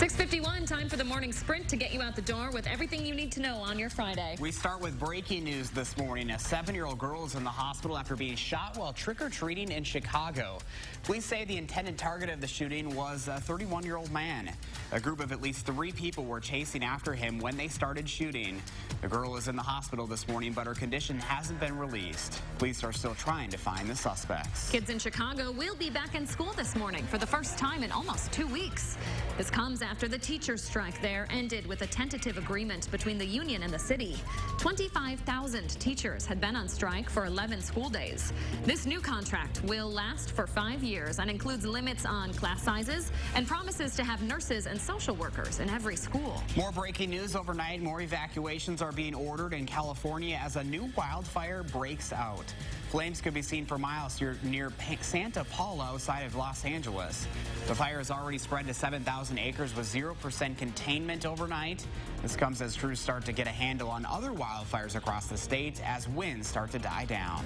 6:51, time for the morning sprint to get you out the door with everything you need to know on your Friday. We start with breaking news this morning. A 7-year-old girl is in the hospital after being shot while trick-or-treating in Chicago. Police say the intended target of the shooting was a 31-year-old man. A group of at least 3 people were chasing after him when they started shooting. The girl is in the hospital this morning, but her condition hasn't been released. Police are still trying to find the suspects. Kids in Chicago will be back in school this morning for the first time in almost 2 weeks. This comes after the teachers' strike there ended with a tentative agreement between the union and the city. 25,000 teachers had been on strike for 11 school days. This new contract will last for 5 years and includes limits on class sizes and promises to have nurses and social workers in every school. More breaking news overnight. More evacuations are being ordered in California as a new wildfire breaks out. Flames could be seen for miles near Santa Paula outside of Los Angeles. The fire has already spread to 7,000 acres with 0% containment overnight. This comes as crews start to get a handle on other wildfires across the state as winds start to die down.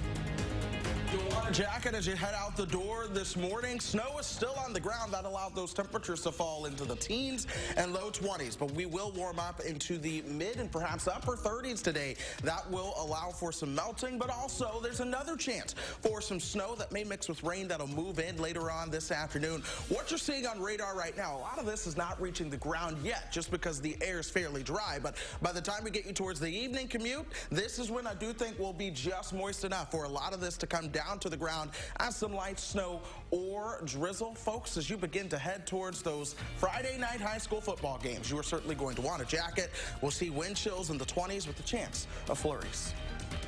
You'll want a jacket as you head out the door this morning. Snow is still on the ground. That allowed those temperatures to fall into the teens and low 20s. But we will warm up into the mid and perhaps upper 30s today. That will allow for some melting, but also there's another chance for some snow that may mix with rain that'll move in later on this afternoon. What you're seeing on radar right now, a lot of this is not reaching the ground yet just because the air is fairly dry. But by the time we get you towards the evening commute, this is when I do think we'll be just moist enough for a lot of this to come down to the ground as some light snow or drizzle. Folks, as you begin to head towards those Friday night high school football games, you are certainly going to want a jacket. We'll see wind chills in the 20s with a chance of flurries.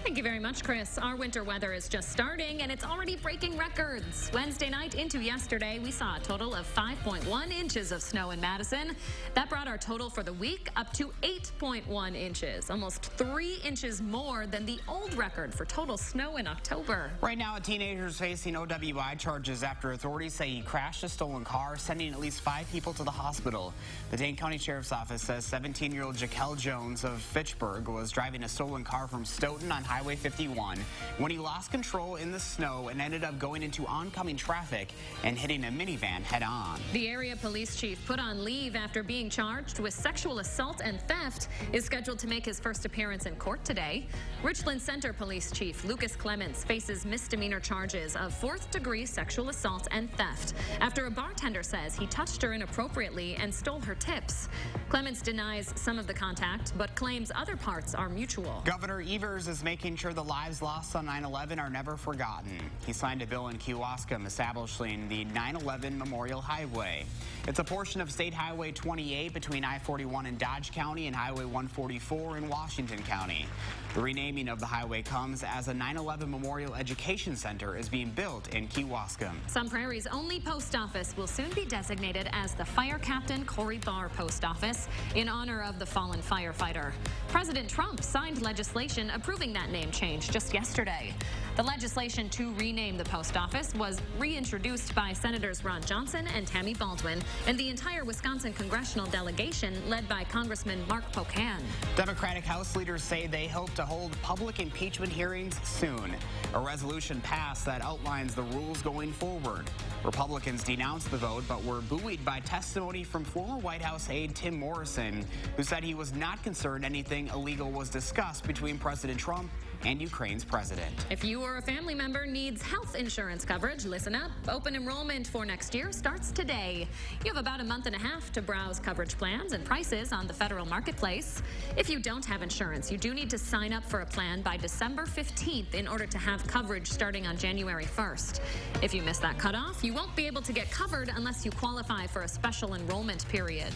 Thank you very much, Chris. Our winter weather is just starting, and it's already breaking records. Wednesday night into yesterday, we saw a total of 5.1 inches of snow in Madison. That brought our total for the week up to 8.1 inches, almost 3 inches more than the old record for total snow in October. Right now, a teenager is facing OWI charges after authorities say he crashed a stolen car, sending at least 5 people to the hospital. The Dane County Sheriff's Office says 17-year-old Jaquel Jones of Fitchburg was driving a stolen car from Stoughton on Highway 51 when he lost control in the snow and ended up going into oncoming traffic and hitting a minivan head-on. The area police chief put on leave after being charged with sexual assault and theft is scheduled to make his first appearance in court today. Richland Center Police Chief Lucas Clements faces misdemeanor charges of 4th-degree sexual assault and theft after a bartender says he touched her inappropriately and stole her tips. Clements denies some of the contact but claims other parts are mutual. Governor Evers is making sure the lives lost on 9/11 are never forgotten. He signed a bill in Kewaskum establishing the 9/11 Memorial Highway. It's a portion of State Highway 28 between I-41 in Dodge County and Highway 144 in Washington County. The renaming of the highway comes as a 9/11 Memorial Education Center is being built in Kewaskum. Sun Prairie's only post office will soon be designated as the Fire Captain Corey Barr Post Office in honor of the fallen firefighter. President Trump signed legislation approving that name change just yesterday. The legislation to rename the post office was reintroduced by Senators Ron Johnson and Tammy Baldwin and the entire Wisconsin congressional delegation led by Congressman Mark Pocan. Democratic House leaders say they hope to hold public impeachment hearings soon. A resolution passed that outlines the rules going forward. Republicans denounced the vote but were buoyed by testimony from former White House aide Tim Morrison, who said he was not concerned anything illegal was discussed between President Trump and Ukraine's president. If you or a family member needs health insurance coverage, listen up. Open enrollment for next year starts today. You have about a month and a half to browse coverage plans and prices on the federal marketplace. If you don't have insurance, you do need to sign up for a plan by December 15th in order to have coverage starting on January 1st. If you miss that cutoff, you won't be able to get covered unless you qualify for a special enrollment period.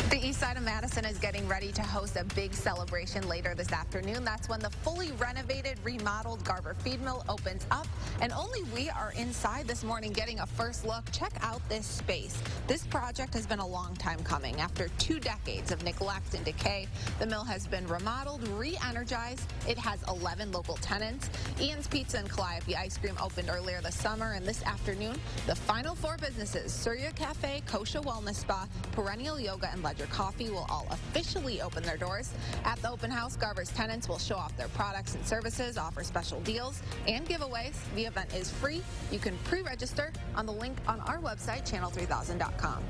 The east side of Madison is getting ready to host a big celebration later this afternoon. That's when the fully renovated, remodeled Garter feed mill opens up. And only we are inside this morning getting a first look. Check out this space. This project has been a long time coming. After 2 decades of neglect and decay, the mill has been remodeled, re-energized. It has 11 local tenants. Ian's Pizza and Calliope Ice Cream opened earlier this summer. And this afternoon, the final 4 businesses, Surya Cafe, Kosha Wellness Spa, Perennial Yoga, and Ledger Coffee will all officially open their doors. At the open house, Garver's tenants will show off their products and services, offer special deals and giveaways. The event is free. You can pre-register on the link on our website, channel3000.com.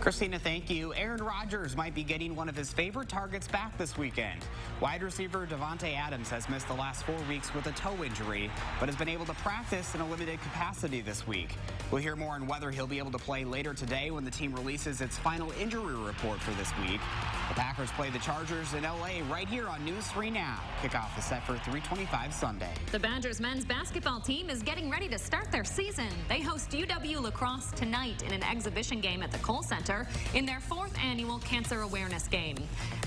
Christina, thank you. Aaron Rodgers might be getting one of his favorite targets back this weekend. Wide receiver Davante Adams has missed the last 4 weeks with a toe injury, but has been able to practice in a limited capacity this week. We'll hear more on whether he'll be able to play later today when the team releases its final injury report for this week. The Packers play the Chargers in L.A. right here on News 3 Now. Kickoff is set for 3:25 Sunday. The Badgers men's basketball team is getting ready to start their season. They host UW Lacrosse tonight in an exhibition game at the Kohl Center in their 4th annual Cancer Awareness Game.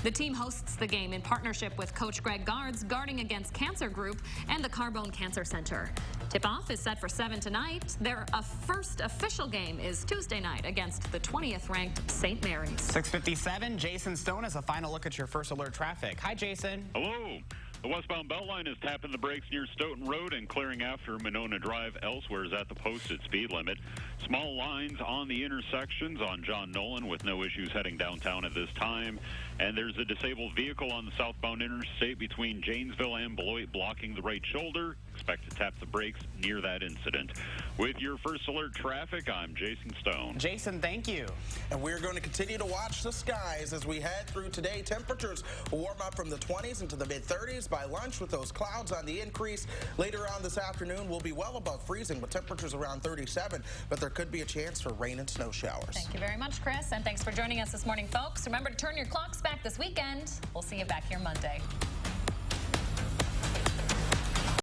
The team hosts the game in partnership with Coach Greg Gard's Guarding Against Cancer Group and the Carbone Cancer Center. Tip-off is set for 7 tonight. Their first official game is Tuesday night against the 20th ranked St. Mary's. 6:57, Jason Stone has a final look at your First Alert traffic. Hi, Jason. Hello. The westbound Beltline is tapping the brakes near Stoughton Road and clearing after Monona Drive. Elsewhere is at the posted speed limit. Small lines on the intersections on John Nolan with no issues heading downtown at this time. And there's a disabled vehicle on the southbound interstate between Janesville and Beloit blocking the right shoulder. Expect to tap the brakes near that incident. With your First Alert traffic, I'm Jason Stone. Jason, thank you. And we're going to continue to watch the skies as we head through today. Temperatures will warm up from the 20s into the mid-30s by lunch with those clouds on the increase. Later on this afternoon, we'll be well above freezing with temperatures around 37, but there could be a chance for rain and snow showers. Thank you very much, Chris, and thanks for joining us this morning, folks. Remember to turn your clocks back this weekend. We'll see you back here Monday.